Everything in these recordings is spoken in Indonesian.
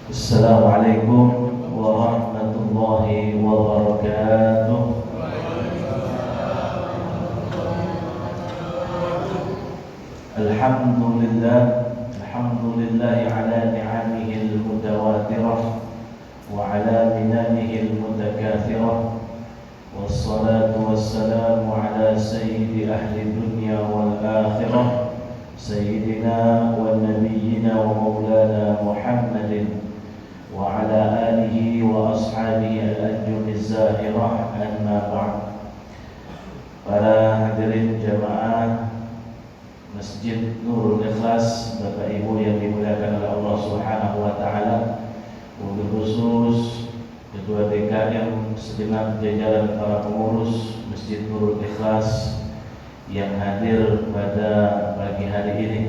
Assalamualaikum warahmatullahi wabarakatuh. Alhamdulillah, alhamdulillahi ala ni'amihil mutawatirah wa ala minanihil mutakathirah. Wassalatu wassalamu ala sayyidi ahli dunya wal akhirah, sayyidina wa nabiyyina wa maulana Muhammadin wa ala alihi wa ashabihi al-anjumiz zahirah, amma ba'd. Para hadirin jamaah Masjid Nurul Ikhlas, Bapak Ibu yang dimuliakan oleh Allah Subhanahu wa taala, wabil khusus Ketua DKM, segenap jajaran para pengurus Masjid Nurul Ikhlas yang hadir pada pagi hari ini.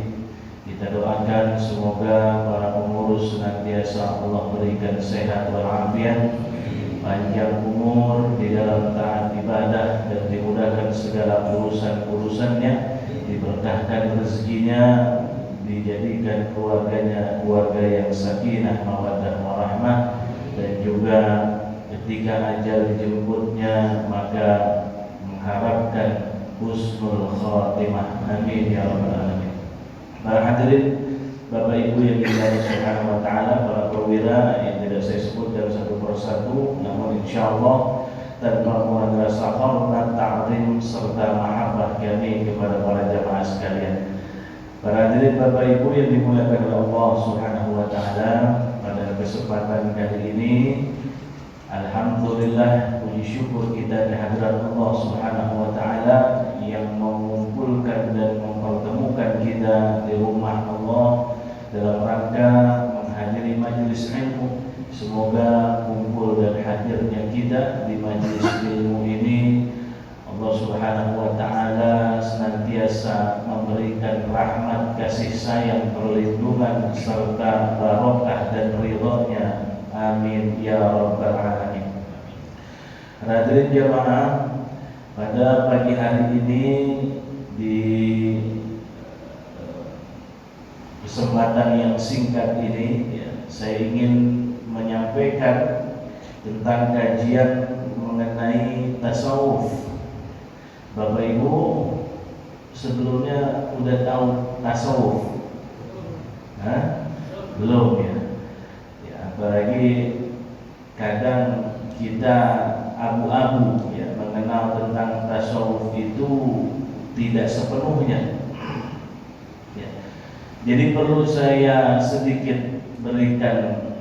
Kita doakan semoga para pengurus senantiasa Allah berikan sehat walafiat, panjang umur di dalam taat ibadah, dan dimudahkan segala urusan-urusannya, diberkahkan rezekinya, dijadikan keluarganya keluarga yang sakinah mawaddah warahmah, dan juga ketika ajal dijemputnya maka mengharapkan husnul khatimah. Amin ya rabbal alamin. Para hadirin, Bapak Ibu yang dimuliakan Subhanahu wa taala, para perwira yang tidak saya sebutkan satu persatu, namun insyaallah tanpa mengurangi rasa hormat, ta'zim serta mahabbah kami kepada para jamaah sekalian. Para hadirin Bapak Ibu yang dimuliakan oleh Allah Subhanahu wa taala, pada kesempatan kali ini alhamdulillah, puji syukur kita kehadirat Allah Subhanahu wa taala yang mengumpulkan dan mempertemukan kita di rumah Allah dalam rangka menghadiri majelis ilmu. Semoga kumpul dan hadirnya kita di majelis ilmu ini Allah Subhanahu wa taala senantiasa memberikan rahmat, kasih sayang, perlindungan serta barokah dan ridhonya. Amin ya rabbal alamin. Hadirin jamaah, pada pagi hari ini di kesempatan yang singkat ini saya ingin menyampaikan tentang kajian mengenai tasawuf. Bapak Ibu sebelumnya udah tahu tasawuf? Belum ya? Apalagi kadang kita abu-abu ya mengenal tentang tasawuf itu tidak sepenuhnya. Ya. Jadi perlu saya sedikit berikan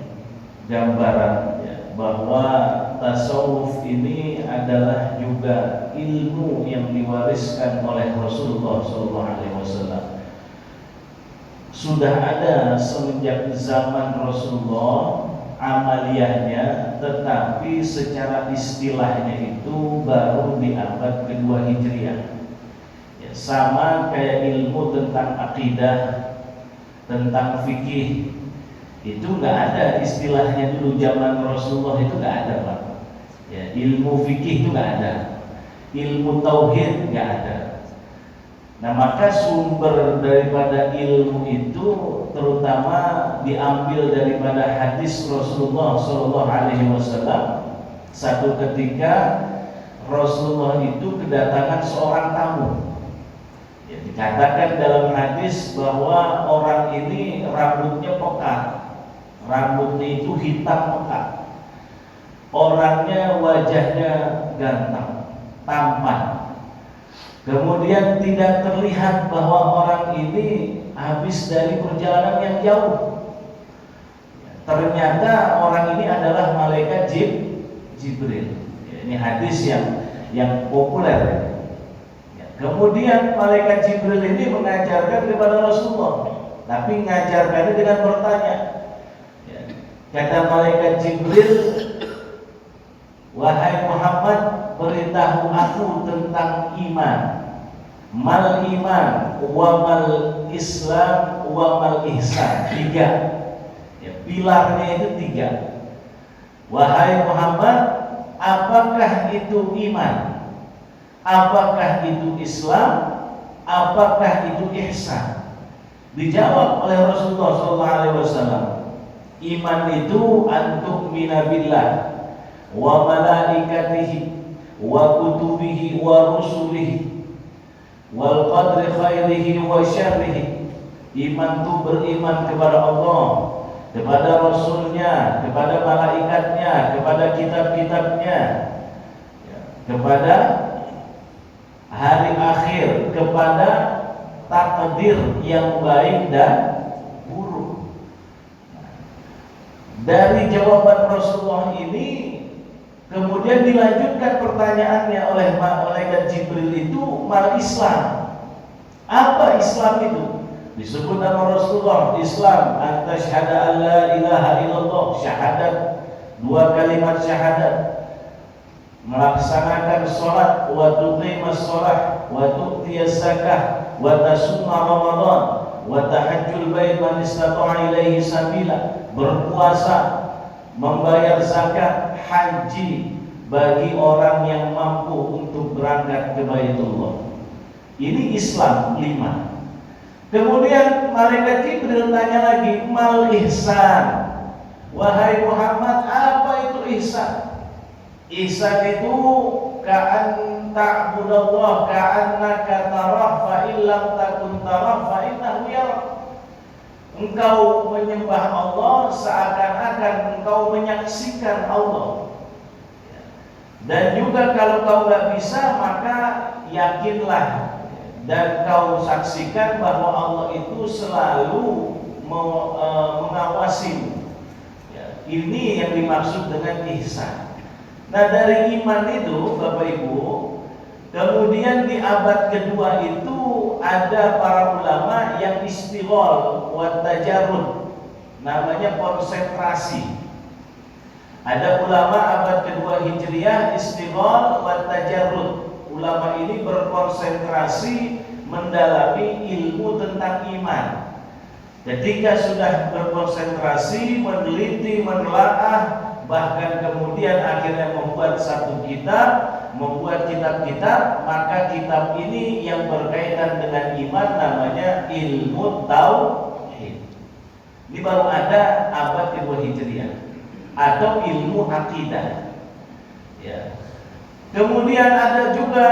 gambaran ya, bahwa tasawuf ini adalah juga ilmu yang diwariskan oleh Rasulullah SAW. Sudah ada semenjak zaman Rasulullah amaliyahnya, tetapi secara istilahnya itu baru di abad kedua Hijriah. Ya, sama kayak ilmu tentang akidah, tentang fikih, itu nggak ada istilahnya dulu zaman Rasulullah, itu nggak ada Pak. Ya, ilmu fikih itu nggak ada, ilmu tauhid nggak ada. Nah, maka sumber daripada ilmu itu terutama diambil daripada hadis Rasulullah SAW. Satu ketika Rasulullah itu kedatangan seorang tamu. Ya, dikatakan dalam hadis bahwa orang ini rambutnya pekat, rambutnya itu hitam pekat, orangnya wajahnya ganteng, tampan. Kemudian tidak terlihat bahwa orang ini habis dari perjalanan yang jauh. Ternyata orang ini adalah malaikat Jibril. Ini hadis yang populer. Kemudian malaikat Jibril ini mengajarkan kepada Rasulullah, tapi mengajarkannya dengan bertanya. Kata malaikat Jibril, wahai Muhammad, beritahu aku tentang iman. Mal iman, wa mal Islam, wa mal ihsan. 3 ya, pilarnya itu 3. Wahai Muhammad, apakah itu iman? Apakah itu Islam? Apakah itu ihsan? Dijawab oleh Rasulullah SAW, Iman itu antuk minabillah wa malaikatihi wa kutubihi wa rusulihi wal qadri khairihi wa syarrihi. Iman itu beriman kepada Allah, kepada Rasulnya, kepada malaikatnya, kepada kitab-kitabnya, kepada hari akhir, kepada takdir yang baik dan buruk. Dari jawaban Rasulullah ini kemudian dilanjutkan pertanyaannya oleh malaikat Jibril itu, mal Islam. Apa Islam itu? Disebut nama Rasulullah, Islam anta syahada an la ilaha illallah, syahadat, dua kalimat syahadat, melaksanakan sholat, wa tuqimas sholat, wa tu'tiyaz zakah, wa tasumma ramadan, wa tahajjul bait man istata'a ilaihi sabila, berpuasa, membayar zakat, haji bagi orang yang mampu untuk berangkat ke Baitullah. Ini Islam 5. Kemudian malaikat Jibril tanya lagi, mal ihsan. Wahai Muhammad, apa itu ihsan? Ihsan itu ka'an ta'budallah ka'annaka tarah fa illam takun tarah fa innahu yarah. Engkau menyembah Allah seakan-akan engkau menyaksikan Allah. Dan juga kalau kau nggak bisa, maka yakinlah dan kau saksikan bahwa Allah itu selalu mengawasi. Ini yang dimaksud dengan ihsan. Nah, dari iman itu Bapak Ibu, kemudian di abad kedua itu ada para ulama yang istighol wa tajarrud, namanya konsentrasi. Ada ulama abad kedua Hijriah istighol wa tajarrud. Ulama ini berkonsentrasi mendalami ilmu tentang iman. Ketika sudah berkonsentrasi, meneliti, menelaah, bahkan kemudian akhirnya membuat satu kitab, membuat kitab-kitab, maka kitab ini yang berkaitan dengan iman namanya ilmu tauhid. Ini baru ada abad kedua Hijriah atau ilmu akidah. Ya. Kemudian ada juga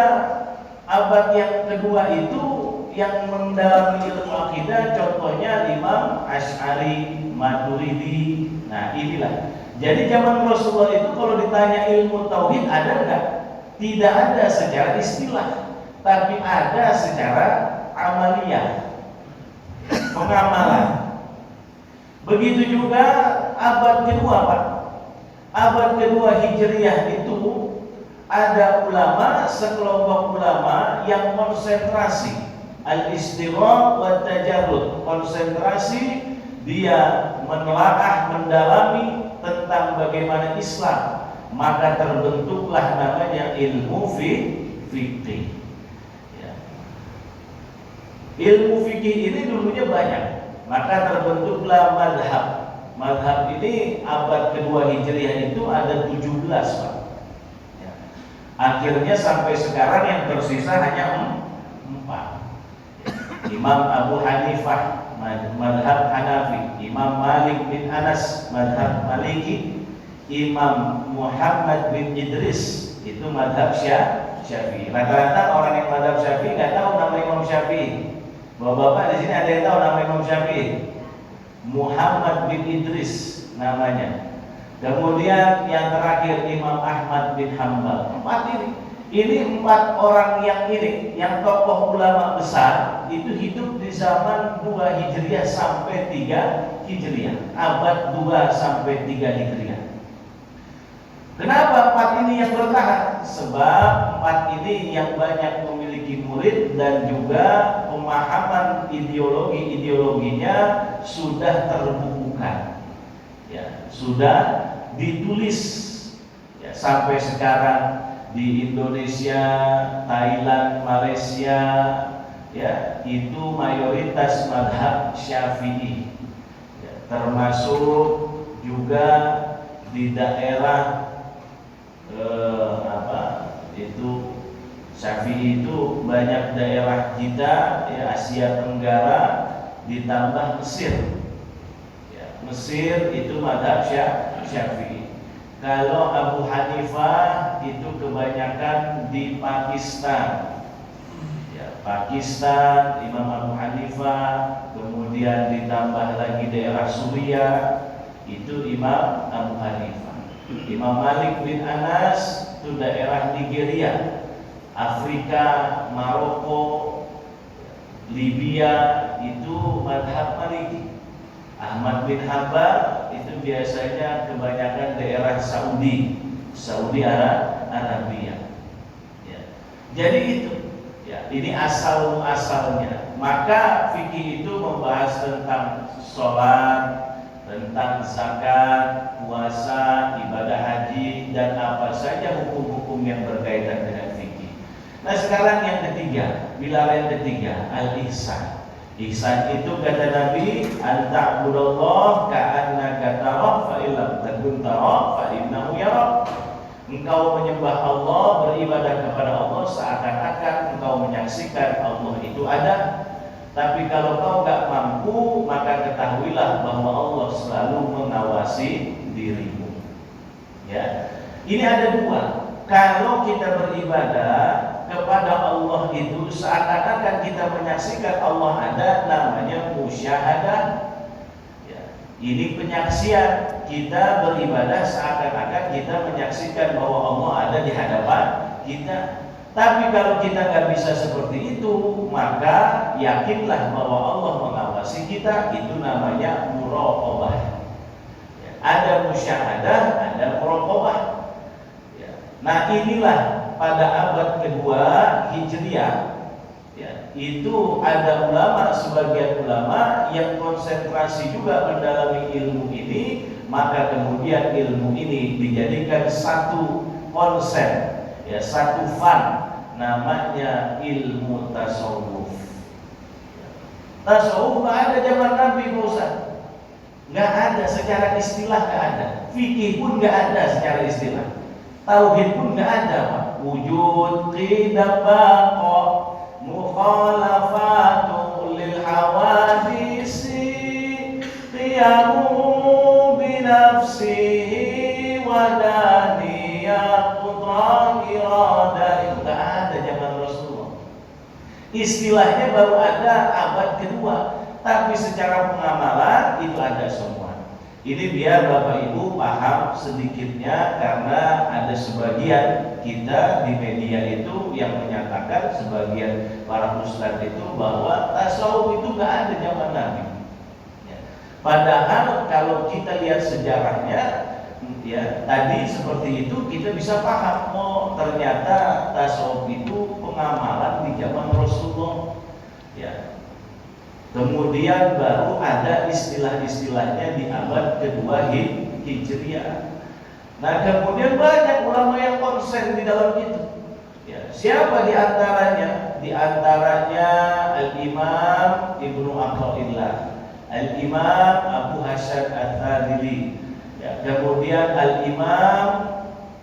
abad yang kedua itu yang mendalami ilmu akidah, contohnya Imam Asy'ari, Maturidi. Nah, inilah. Jadi zaman Rasulullah itu kalau ditanya ilmu tauhid ada enggak? Tidak ada secara istilah, tapi ada secara amaliyah, pengamalan. Begitu juga abad kedua, Pak. Abad kedua Hijriah itu ada ulama, sekelompok ulama yang konsentrasi al-istighraq wa tajarrud. Konsentrasi, dia menelaah, mendalami tentang bagaimana Islam, maka terbentuklah namanya ilmu fikih. Ya. Ilmu fikih ini dulunya banyak, maka terbentuklah madhab. Madhab ini abad kedua Hijriah itu ada 17, Pak. Akhirnya sampai sekarang yang tersisa hanya 4. Imam Abu Hanifah, madhab Hanafi. Imam Malik bin Anas, madhab Maliki. Imam Muhammad bin Idris, itu madhab Syafi'i. Rata-rata orang yang madhab Syafi'i nggak tahu nama Imam Syafi'i. Bapak-bapak di sini ada yang tahu nama Imam Syafi'i? Muhammad bin Idris namanya. Kemudian yang terakhir Imam Ahmad bin Hanbal. 4 ini 4 orang yang ini, yang tokoh ulama besar itu hidup di zaman 2 Hijriah sampai 3 Hijriah, abad 2 sampai 3 Hijriah. Kenapa 4 ini yang bertahan? Sebab 4 ini yang banyak memiliki murid dan juga pemahaman ideologinya sudah terbukukan. Ya, sudah ditulis ya, sampai sekarang di Indonesia, Thailand, Malaysia, ya itu mayoritas madhab Syafi'i, ya, termasuk juga di daerah itu Syafi'i itu banyak daerah kita, ya, Asia Tenggara ditambah Mesir. Mesir itu mazhab Syafi'i. Kalau Abu Hanifah itu kebanyakan di Pakistan. Ya, Pakistan, Imam Abu Hanifah, kemudian ditambah lagi daerah Suriah, itu Imam Abu Hanifah. Imam Malik bin Anas itu daerah Nigeria, Afrika, Maroko, Libya, itu mazhab Maliki. Ahmad bin Hanbal itu biasanya kebanyakan daerah Saudi Arabia. Ya. Jadi itu, ya, ini asal muasalnya. Maka fikih itu membahas tentang sholat, tentang zakat, puasa, ibadah haji, dan apa saja hukum-hukum yang berkaitan dengan fikih. Nah sekarang yang ketiga, pilar yang ketiga, al-ihsan. Ihsan itu kata Nabi, anta'budallah ka'annaka tarah fa illam takun tarah fa innahu yarak. Engkau menyembah Allah, beribadah kepada Allah seakan-akan engkau menyaksikan Allah itu ada. Tapi kalau kau enggak mampu, maka ketahuilah bahwa Allah selalu mengawasi dirimu. Ya. Ini ada dua. Kalau kita beribadah kepada Allah itu seakan-akan kita menyaksikan Allah ada, namanya musyahadah. Ya. Ini penyaksian, kita beribadah seakan-akan kita menyaksikan bahwa Allah ada di hadapan kita. Tapi kalau kita nggak bisa seperti itu, maka yakinlah bahwa Allah mengawasi kita. Itu namanya muraqabah. Ya. Ada musyahadah, ada muraqabah. Ya. Nah inilah pada abad kedua Hijriah, ya, itu ada ulama, sebagian ulama yang konsentrasi juga mendalami ilmu ini, maka kemudian ilmu ini dijadikan satu konsep, ya, satu fan, namanya ilmu tasawuf. Tasawuf nggak ada zaman Nabi Musa, nggak ada secara istilah, nggak ada. Fikih pun nggak ada secara istilah. Tauhid pun nggak ada, Pak. Wujud qidam baqa mukhalafatu lil hawadisi qiyamu binafsihi wadaniyat qudrah iradah. Itu nggak ada zaman Rasulullah. Istilahnya baru ada abad kedua, tapi secara pengamalan itu ada semua. Ini biar Bapak Ibu paham sedikitnya, karena ada sebagian kita di media itu yang menyatakan, sebagian para ustadz itu, bahwa tasawuf itu nggak ada zaman Nabi. Ya. Padahal kalau kita lihat sejarahnya, ya tadi seperti itu kita bisa paham, oh ternyata tasawuf itu pengamalan di zaman Rasulullah. Ya. Kemudian baru ada istilah-istilahnya di abad kedua Hijriah. Nah kemudian banyak ulama yang konsen di dalam itu. Ya, siapa di antaranya? Di antaranya Al-Imam Ibnu Athaillah, Al-Imam Abu Hasan Ats-Tsadili, ya, kemudian Al-Imam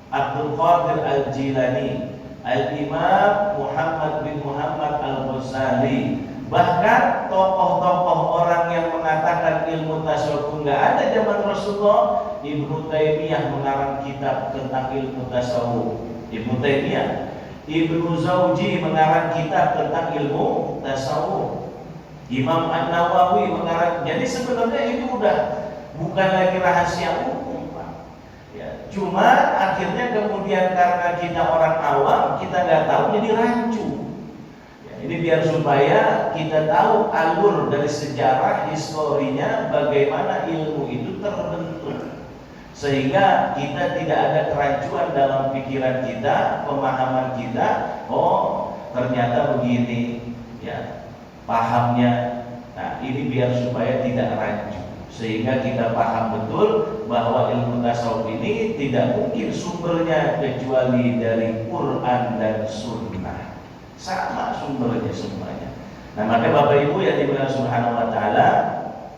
Abdul Qadir Al-Jilani, Al-Imam Muhammad bin Muhammad Al-Ghazali. Bahkan tokoh-tokoh orang yang mengatakan ilmu tasawuf nggak ada zaman Rasulullah, Ibnu Taimiyah mengarang kitab tentang ilmu tasawuf. Ibnu Taimiyah, Ibnu Zawji mengarang kitab tentang ilmu tasawuf. Imam An-Nawawi mengarang. Jadi sebenarnya itu udah bukan lagi rahasia umum, Pak. Ya, cuma akhirnya kemudian karena kita orang awam, kita nggak tahu, jadi rancu. Ini biar supaya kita tahu alur dari sejarah historinya, bagaimana ilmu itu terbentuk, sehingga kita tidak ada kerancuan dalam pikiran kita, pemahaman kita. Oh ternyata begini, ya pahamnya. Nah ini biar supaya tidak rancu, sehingga kita paham betul bahwa ilmu tasawuf ini tidak mungkin sumbernya kecuali dari Quran dan Sunnah. Sama sumbernya semuanya. Nah maka Bapak Ibu yang dimuliakan Subhanahu wa Ta'ala,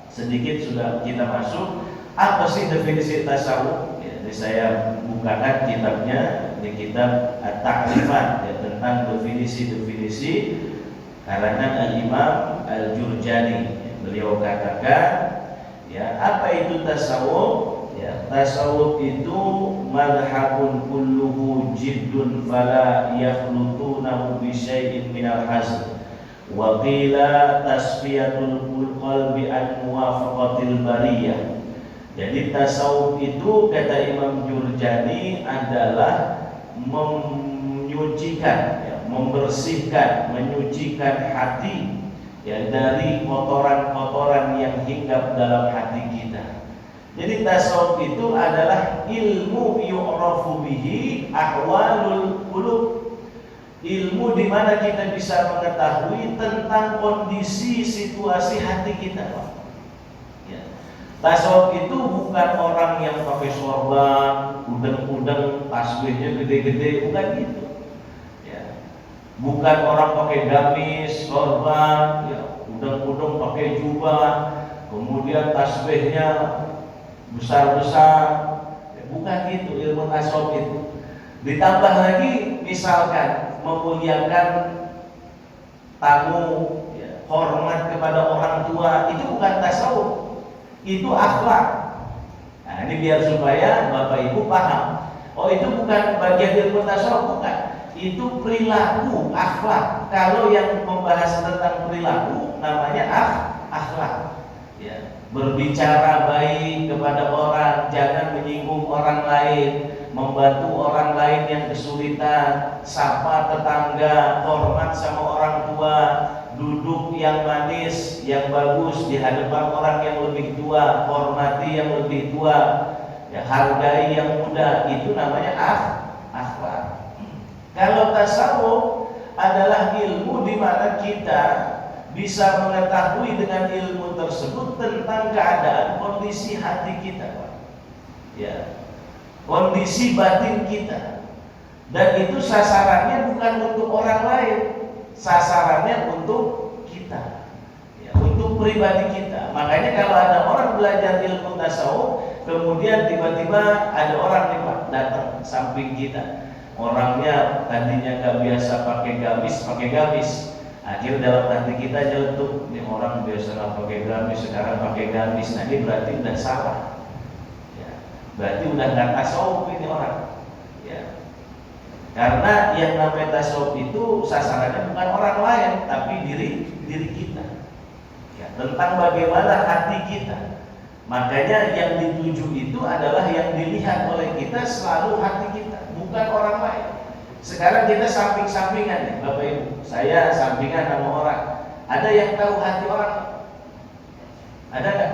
sedikit sudah kita masuk. Apa sih definisi tasawuf? Ya, ini saya bukakan kitabnya, di kitab At-Ta'rifat, ya, tentang definisi karangan Al-Imam Al-Jurjani. Beliau katakan, Ya, apa itu tasawuf? Ya, tasawuf itu madhabun kulluhu jiddun fala yakhlutunahu bi syai'in minal hazl. Wa qila tasfiyatul qalbi an muwafaqatil bariyah. Jadi tasawuf itu kata Imam Jurjani adalah menyucikan, ya, membersihkan, menyucikan hati, ya, dari kotoran-kotoran yang hinggap dalam hati kita. Jadi tasawuf itu adalah ilmu yu'rafu bihi ahwalul qulub. Ilmu di mana kita bisa mengetahui tentang kondisi situasi hati kita. Ya. Tasawuf itu bukan orang yang pakai sorban, udeng-udeng, tasbihnya gede-gede, bukan gitu. Ya. Bukan orang pakai gamis, sorban, ya, udeng-udeng pakai jubah, kemudian tasbihnya besar-besar, ya, bukan gitu ilmu tasawuf itu. Ditambah lagi misalkan memuliakan tamu, ya, hormat kepada orang tua, itu bukan tasawuf, itu akhlak. Nah, ini biar supaya Bapak Ibu paham. Oh, itu bukan bagian ilmu tasawuf, bukan. Itu perilaku, akhlak. Kalau yang membahas tentang perilaku namanya akhlak. Ya, berbicara baik kepada orang, jangan menyinggung orang lain, membantu orang lain yang kesulitan, sapa tetangga, hormat sama orang tua, duduk yang manis, yang bagus di hadapan orang yang lebih tua, hormati yang lebih tua, ya, hargai yang muda, itu namanya akhlak. Kalau tasawuf adalah ilmu di mana kita bisa mengetahui dengan ilmu tersebut tentang keadaan kondisi hati kita, Pak. Ya. Kondisi batin kita. Dan itu sasarannya bukan untuk orang lain, sasarannya untuk kita, ya, untuk pribadi kita. Makanya kalau ada orang belajar ilmu tasawuf, kemudian tiba-tiba ada orang nih Pak datang samping kita, orangnya tadinya gak biasa pakai gamis, akhirnya dalam hati kita nyeletuk, ini orang biasa gak pakai gamis, sekarang pakai gamis. Nah, ini berarti udah salah. Berarti udah nggak tasawuf ini orang, ya. Karena yang namanya tasawuf itu sasarannya bukan orang lain, tapi diri kita, ya, tentang bagaimana hati kita. Makanya yang dituju itu adalah yang dilihat oleh kita selalu hati kita, bukan orang lain. Sekarang kita samping-sampingan nih, Bapak Ibu. Saya sampingan sama orang. Ada yang tahu hati orang? Ada nggak?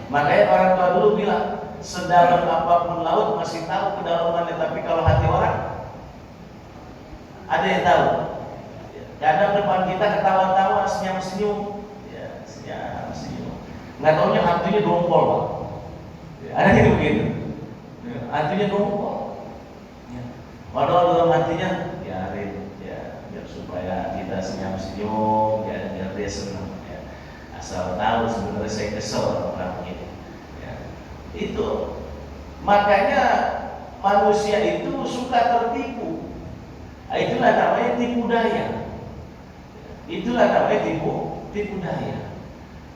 Makanya orang tua dulu bilang, sedalam apapun laut masih tahu kedalamannya, tapi kalau hati orang ada yang tahu. Kadang depan kita ketawa-tawa, senyum-senyum, ya, senyum-senyum. Nggak taunya hatinya dongkol, Pak. Ya, ada yang begitu. Ya, hatinya dongkol. Ya. Padahal dalam hatinya, biarin, ya, biar supaya kita senyum-senyum, ya, biar dia senang. Ya. Asal tahu sebenarnya saya kesel orang ini. Itu makanya manusia itu suka tertipu. Itulah namanya tipu daya. Itulah namanya tipu daya.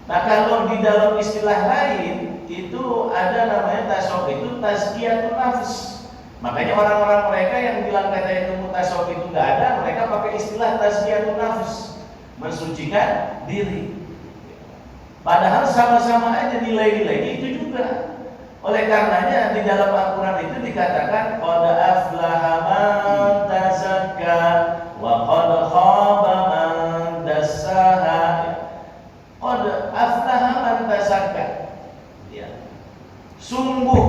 Nah, kalau di dalam istilah lain itu ada namanya tasawuf, itu tazkiyatun nafs. Makanya orang-orang mereka yang bilang kata ilmu tasawuf itu nggak ada, mereka pakai istilah tazkiyatun nafs, mensucikan diri. Padahal sama-sama aja nilai-nilai itu juga. Oleh karenanya di dalam Al-Quran itu dikatakan qad aflaha man tazakka wa qad khaba man dassaha. Qad aflaha man tazakka. Ya. Sungguh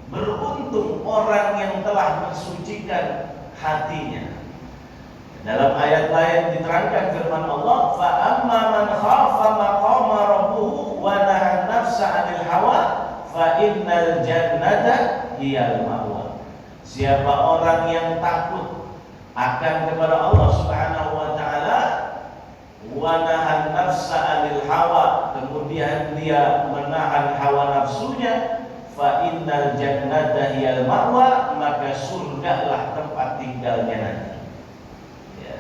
beruntung orang yang telah mensucikan hatinya. Dalam ayat lain diterangkan firman Allah, fa amma man khafa maqama rabbuhu wa nahan nafsa 'anil hawa fa innal jannata hiyal ma'wa. Siapa orang yang takut akan kepada Allah Subhanahu wa taala, wa nahan nafsa 'anil hawa, kemudian dia menahan hawa nafsunya, fa innal jannata hiyal ma'wa, maka surgalah tempat tinggalnya nanti. Ya.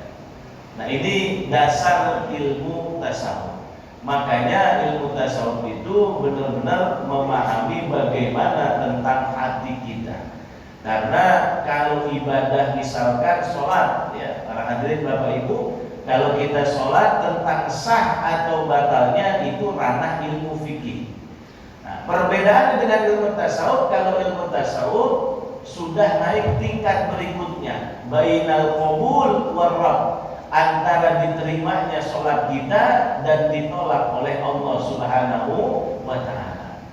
Nah, ini dasar ilmu tasawuf. Makanya ilmu tasawuf itu benar-benar memahami bagaimana tentang hati kita. Karena kalau ibadah misalkan sholat, ya para hadirin Bapak Ibu, kalau kita sholat tentang sah atau batalnya itu ranah ilmu fikih. Nah, perbedaannya dengan ilmu tasawuf, kalau ilmu tasawuf sudah naik tingkat berikutnya, bainal qabul war radd, antara diterimanya sholat kita dan ditolak oleh Allah Subhanahu wa Ta'ala.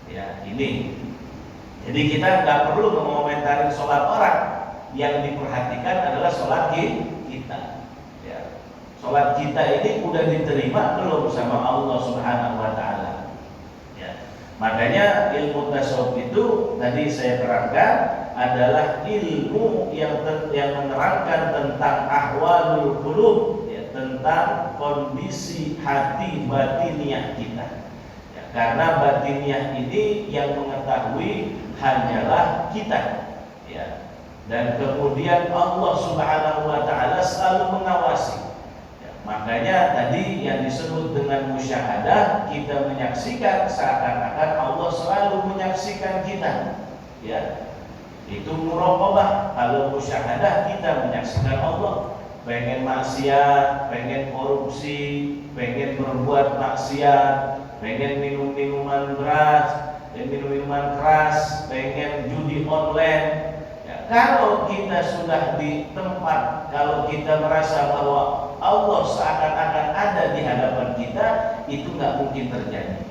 Ya, ini. Jadi kita nggak perlu mengomentari sholat orang, yang diperhatikan adalah sholat kita. Ya. Sholat kita ini udah diterima belum sama Allah Subhanahu wa Ta'ala. Ya. Makanya ilmu tasawuf itu tadi saya terangkan adalah ilmu yang menerangkan tentang ahwalul qulub, ya, tentang kondisi hati batiniah kita. Ya, karena batiniah ini yang mengetahui hanyalah kita. Ya. Dan kemudian Allah Subhanahu wa Ta'ala selalu mengawasi. Ya, makanya tadi yang disebut dengan musyahadah, kita menyaksikan seakan-akan Allah selalu menyaksikan kita. Ya. Itu muraqabah. Kalau musyahadah kita menyaksikan Allah. Pengen maksiat, pengen korupsi, pengen berbuat maksiat, pengen minum minuman keras, pengen judi online. Ya, kalau kita sudah di tempat, kalau kita merasa bahwa Allah seakan-akan ada di hadapan kita, itu nggak mungkin terjadi.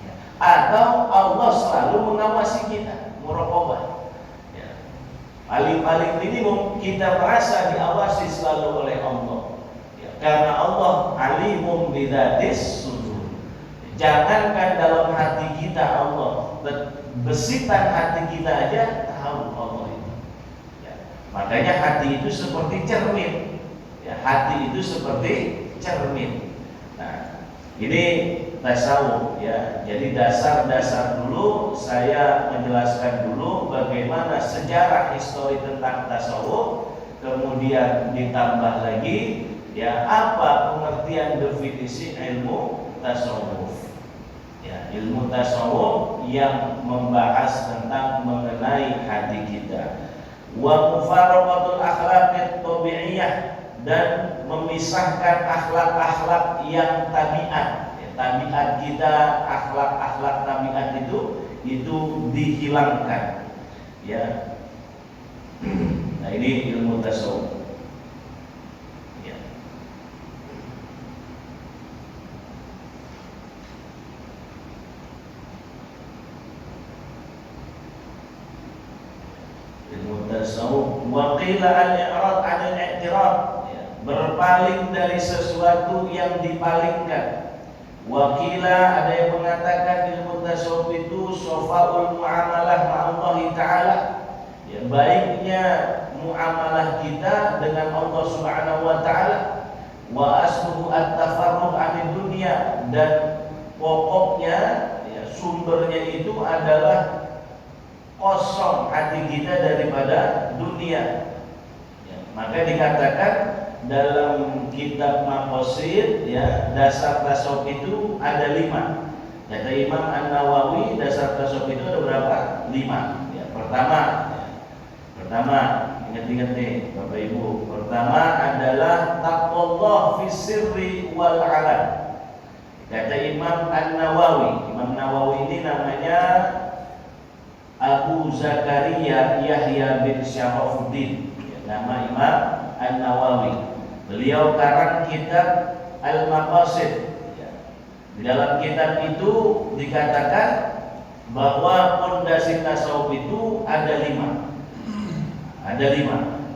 Ya. Atau Allah selalu mengawasi kita, muraqabah. Paling minimum kita merasa diawasi selalu oleh Allah, ya, karena Allah alimum bidzatis sudur. Jangankan dalam hati kita Allah, besitan hati kita aja tahu Allah itu. Ya, makanya hati itu seperti cermin. Ya, hati itu seperti cermin. Nah, ini tasawuf, ya. Jadi dasar-dasar dulu saya menjelaskan dulu bagaimana sejarah histori tentang tasawuf, kemudian ditambah lagi ya apa pengertian definisi ilmu tasawuf. Ya, ilmu tasawuf yang membahas tentang mengenai hati kita. Wa mufaraqatul akhlaqit tabi'iyah, dan memisahkan akhlak-akhlak yang tabiat. Tabiat kita, akhlak-akhlak tabiat itu dihilangkan. Ya. Nah, ini ilmu tasawuf. Ya. Ilmu tasawuf wa qila al-i'rad 'anil i'tirad, ya, berpaling dari sesuatu yang dipalingkan. Wakila, ada yang mengatakan ilmu tasawuf itu sofaul muamalah ma'allahi ta'ala, ya, baiknya muamalah kita dengan Allah Subhanahu wa Ta'ala. Wa asluhu at-tafarruq 'anid dunya, dan pokoknya, ya, sumbernya itu adalah kosong hati kita daripada dunia. Ya, maka dikatakan dalam kitab Maqasid, ya, dasar tasawuf itu ada 5. Kata Imam An-Nawawi, dasar tasawuf itu ada berapa? 5. Ya, pertama, ingat-ingat nih Bapak Ibu. Pertama adalah taqwallah fis sirri wal 'alan. Kata Imam An-Nawawi. Imam Nawawi ini namanya Abu Zakaria Yahya bin Syarafuddin. Ya, nama Imam An-Nawawi. Beliau karang kitab Al-Maqasid. Di dalam kitab itu dikatakan bahwa pondasi tasawuf itu ada 5.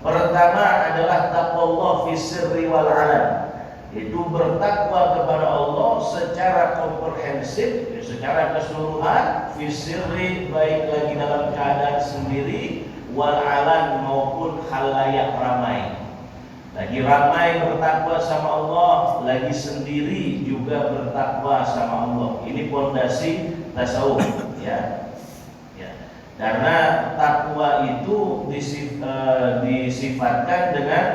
Pertama adalah taqwallah fis sirri wal 'alan. Itu bertakwa kepada Allah secara komprehensif, secara keseluruhan, fis sirri, baik lagi dalam keadaan sendiri, wal 'alan, maupun khalayak ramai. Lagi ramai bertakwa sama Allah, lagi sendiri juga bertakwa sama Allah. Ini pondasi tasawuf, ya. Ya. Karena takwa itu disifatkan dengan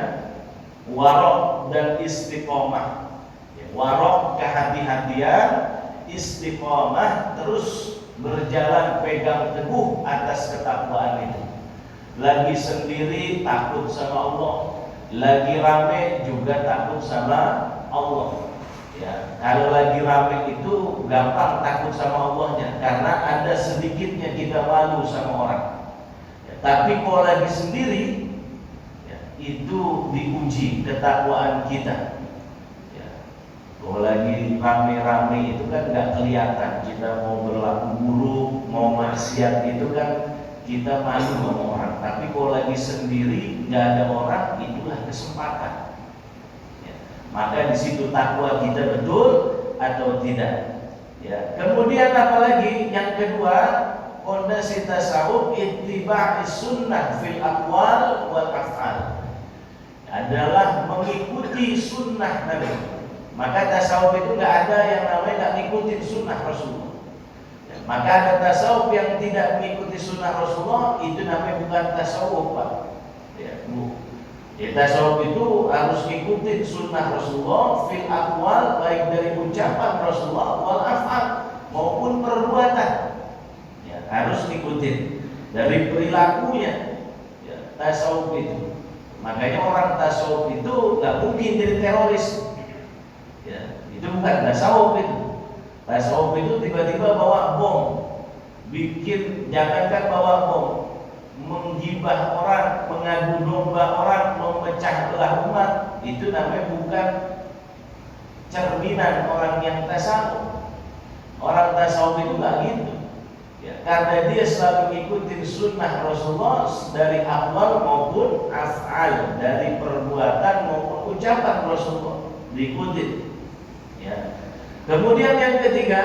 warok dan istiqomah. Ya. warok kehati-hatian, istiqomah, terus berjalan pegang teguh atas ketakwaan itu. Lagi sendiri takut sama Allah, lagi rame juga takut sama Allah. Ya, kalau lagi rame itu gampang takut sama Allahnya karena ada sedikitnya kita malu sama orang. Ya, tapi kalau lagi sendiri, ya, itu diuji ketakwaan kita. Ya, kalau lagi rame-rame itu kan nggak kelihatan kita mau berlaku buruk, mau maksiat itu kan kita malu sama orang. Tapi kalau lagi sendiri nggak ada orang, itulah kesempatan. Maka di situ takwa kita betul atau tidak. Ya. Kemudian apalagi yang kedua, fondasi tasawuf ittiba'i sunnah fil aqwal wal af'al, adalah mengikuti sunnah Nabi. Maka tasawuf itu nggak ada yang namanya nggak ngikutin sunnah Rasulullah. Ya. Maka ada tasawuf yang tidak mengikuti sunnah Rasulullah, itu namanya bukan tasawuf, Pak. Ya, Bu. Ya, tasawuf itu harus ikutin sunnah Rasulullah fil aqwal, baik dari ucapan Rasulullah wal af'al maupun perbuatan. Ya, harus ikutin dari perilakunya. Ya, tasawuf itu. Makanya orang tasawuf itu nggak mungkin jadi teroris. Ya, itu bukan tasawuf itu. Tasawuf itu tiba-tiba bawa bom, bikin, jangankan bawa bom, menggibah orang, mengadu domba orang, memecah belah umat, itu namanya bukan cerminan orang yang tasawuf. Orang tasawuf itu nggak gitu, ya, karena dia selalu ngikutin sunnah Rasulullah dari aqwal maupun af'al, dari perbuatan maupun ucapan Rasulullah diikutin. Ya. Kemudian yang ketiga,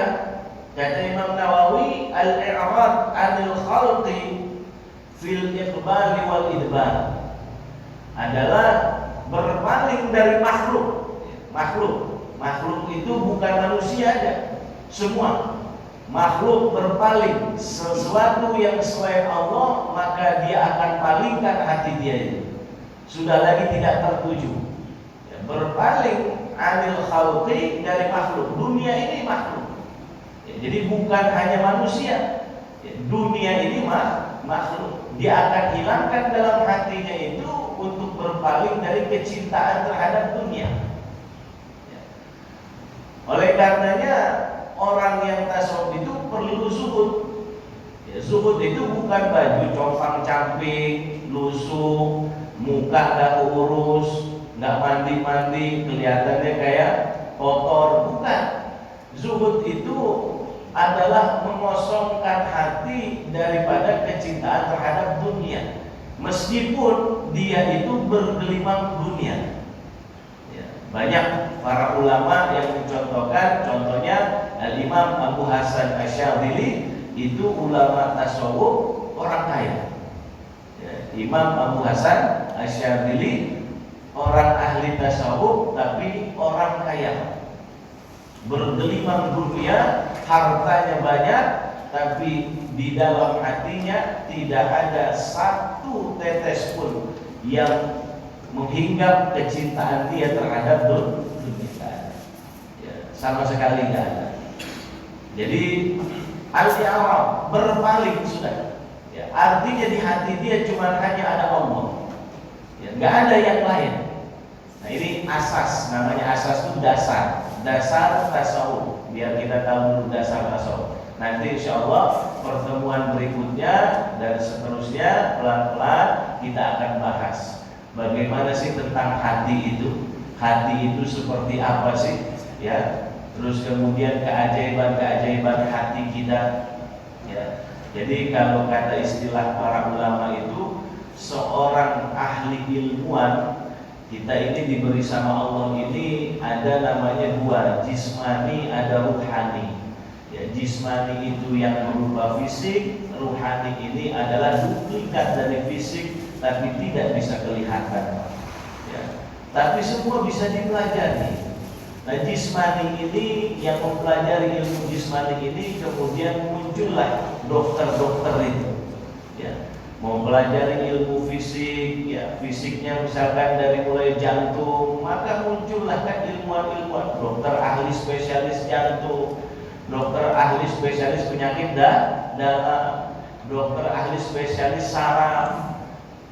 kata Imam Nawawi, al-i'rad 'anil khalqi fil iqbali wal idbar, adalah berpaling dari makhluk. Makhluk itu bukan manusia aja, semua makhluk berpaling sesuatu yang selain Allah, maka dia akan palingkan hati dia itu, sudah lagi tidak tertuju. Ya, berpaling anil khalqi, dari makhluk. Dunia ini makhluk. Ya, jadi bukan hanya manusia. Ya, dunia ini makhluk. Dia akan hilangkan dalam hatinya itu untuk berpaling dari kecintaan terhadap dunia. Ya. Oleh karenanya orang yang tasawuf itu perlu zuhud. Ya, zuhud itu bukan baju compang-camping, lusuh, muka gak urus, gak mandi-mandi, kelihatannya kayak kotor. Bukan. Zuhud itu adalah mengosongkan hati daripada kecintaan terhadap dunia, meskipun dia itu bergelimang dunia. Ya, banyak para ulama yang mencontohkan, contohnya Al-Imam Abu Hasan Asy'adzili, itu ulama tasawuf, orang kaya. Ya, Imam Abu Hasan Asy'adzili orang ahli tasawuf tapi orang kaya, bergelimang dunia, hartanya banyak, tapi di dalam hatinya tidak ada satu tetes pun yang menghinggap kecintaan dia terhadap dunia. Ya, sama sekali tidak ada. Jadi al-i'rab, berpaling sudah. Ya, artinya di hati dia cuma hanya ada Allah. Ya, nggak ada yang lain. Nah, ini asas, namanya asas itu dasar tasawuf. Biar kita tahu dulu dasar tasawuf. Nanti insya Allah pertemuan berikutnya dan seterusnya pelan-pelan kita akan bahas bagaimana sih tentang hati itu. Hati itu seperti apa sih? Ya. Terus kemudian keajaiban hati kita. Ya. Jadi kalau kata istilah para ulama itu, seorang ahli ilmuwan, kita ini diberi sama Allah ini ada namanya dua, jismani, ada ruhani. Ya, jismani itu yang berupa fisik, ruhani ini adalah duplikat dari fisik tapi tidak bisa kelihatan. Ya, tapi semua bisa dipelajari. Nah, jismani ini yang mempelajari ilmu jismani ini, kemudian muncullah dokter-dokter itu. Ya, mau mempelajari ilmu fisik, ya fisiknya misalkan dari mulai jantung, maka muncullah kan ilmuwan-ilmuwan, dokter ahli spesialis jantung, dokter ahli spesialis penyakit dalam, dokter ahli spesialis saraf.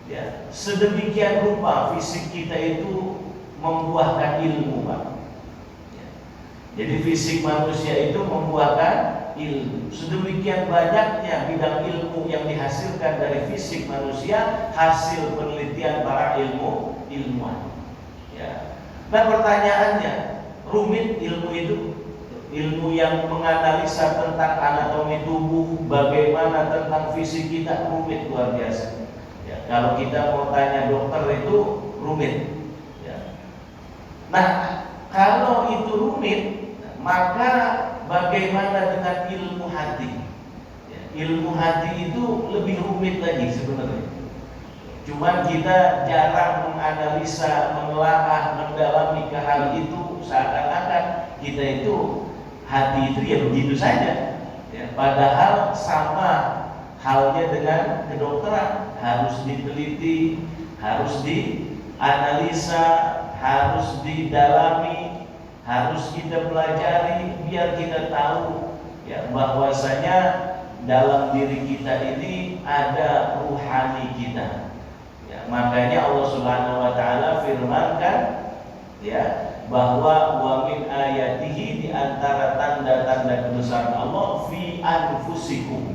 Ya, sedemikian rupa fisik kita itu membuahkan ilmu, Pak. Ya. Jadi fisik manusia itu membuahkan ilmu. Sedemikian banyaknya bidang ilmu yang dihasilkan dari fisik manusia, hasil penelitian para ilmuwan. Ya. Nah pertanyaannya, rumit ilmu itu? Ilmu yang menganalisa tentang anatomi tubuh, bagaimana tentang fisik kita, rumit luar biasa. Ya, kalau kita mau tanya dokter itu rumit. Ya. Nah, kalau itu rumit, maka bagaimana dengan ilmu hati? Ya, ilmu hati itu lebih rumit lagi sebenarnya. Cuman kita jarang menganalisa, menelaah, mendalami ke hal itu, seakan-akan kita itu hati itu ya begitu saja. Ya, padahal sama halnya dengan kedokteran, harus diteliti, harus dianalisa, harus didalami, harus kita pelajari biar kita tahu ya bahwasanya dalam diri kita ini ada ruhani kita. Ya, makanya Allah Subhanahu wa taala firmankan ya bahwa wa min ayatihi, di antara tanda-tanda kebesaran Allah, fi anfusikum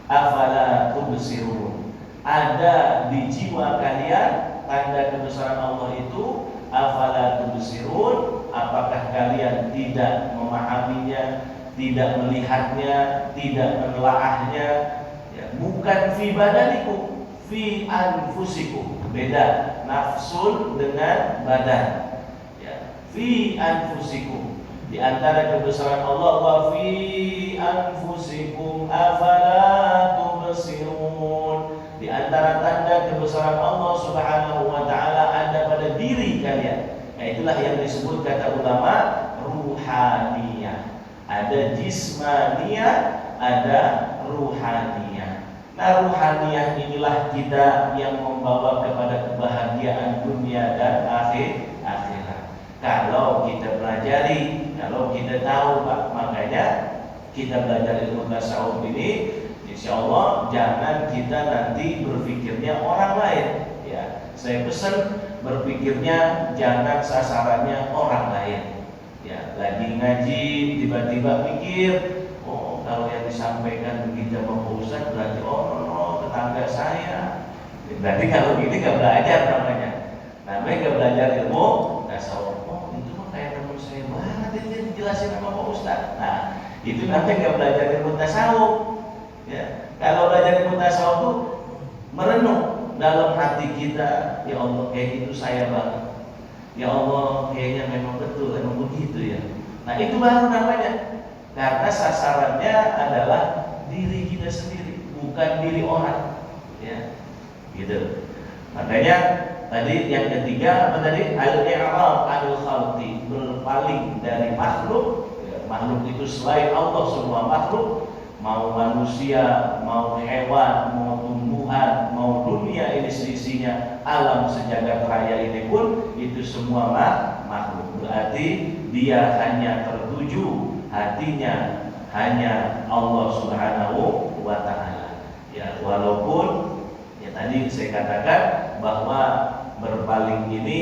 afala tubsirun, ada di jiwa kalian tanda kebesaran Allah itu, afala tubsirun, apakah kalian tidak memahaminya, tidak melihatnya, tidak menelaahnya? Ya, bukan fi badanikum, fi anfusikum, beda nafsun dengan badan. Ya, fi anfusikum, di antara kebesaran Allah, wa fi anfusikum afala tubsirun, di antara tanda kebesaran Allah Subhanahu wa taala ada pada diri kalian. Nah, itulah yang disebut kata ulama ruhaniyah. Ada jismaniyah, ada ruhaniyah. Nah, ruhaniyah inilah kita yang membawa kepada kebahagiaan dunia dan akhirat. Kalau kita pelajari, kalau kita tahu, Pak, makanya kita belajar ilmu tasawuf ini, insya Allah jangan kita nanti berpikirnya orang lain. Ya, saya pesan berpikirnya jangan sasarannya orang lain. Ya, lagi ngaji tiba-tiba mikir, oh kalau yang disampaikan begitu sama Pak Ustadz berarti no, tetangga saya. Berarti kalau gini nggak belajar namanya. Namanya nggak belajar ilmu tasawuf. Itu mah kayak teman saya banget ini dijelasin sama Pak Ustadz. Nah, itu namanya nggak belajar ilmu tasawuf. Ya, kalau belajar ilmu tasawuf tuh merenung dalam hati kita, ya Allah kayak gitu saya banget. Ya Allah kayaknya memang betul, memang begitu ya. Nah itu baru namanya, karena sasarannya adalah diri kita sendiri, bukan diri orang. Ya, gitu. Makanya tadi yang ketiga apa tadi? Al-i'rab anil khalqi, berpaling dari makhluk. Ya, makhluk itu selain Allah, semua makhluk, mau manusia, mau hewan, mau tumbuhan, mau dunia ini seisinya, alam sejagat raya ini pun itu semua makhluk. Berarti dia hanya tertuju, hatinya hanya Allah Subhanahu wa taala. Ya, walaupun ya tadi saya katakan bahwa berpaling ini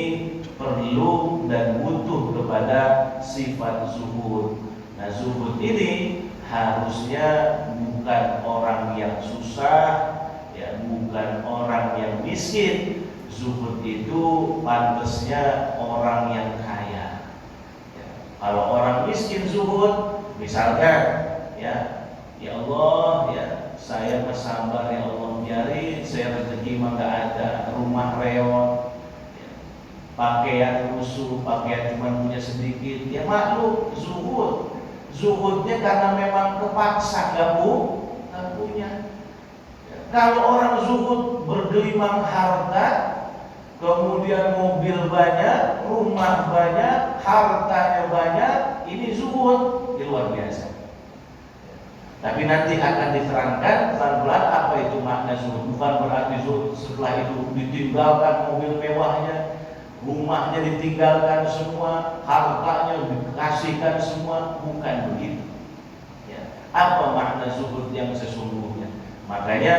perlu dan butuh kepada sifat zuhud. Nah, zuhud ini harusnya bukan orang yang susah, ya, bukan orang yang miskin. Zuhud itu pantasnya orang yang kaya. Ya, kalau orang miskin zuhud, misalkan, ya Allah, ya saya bersabar, ya Allah biarin saya rezeki mah nggak ada, rumah reot, ya, pakaian rusuh, pakaian cuma punya sedikit, ya maklum zuhud. Zuhudnya karena memang kepaksa nggak punya. Kalau orang zuhud bergelimang harta, kemudian mobil banyak, rumah banyak, hartanya banyak, ini zuhud, luar biasa. Tapi nanti akan diterangkan pelan-pelan apa itu makna zuhud. bukan berarti setelah itu ditinggalkan mobil mewahnya, rumahnya ditinggalkan semua, hartanya dikasihkan semua, bukan begitu. Ya. Apa makna zuhud yang sesungguhnya? Makanya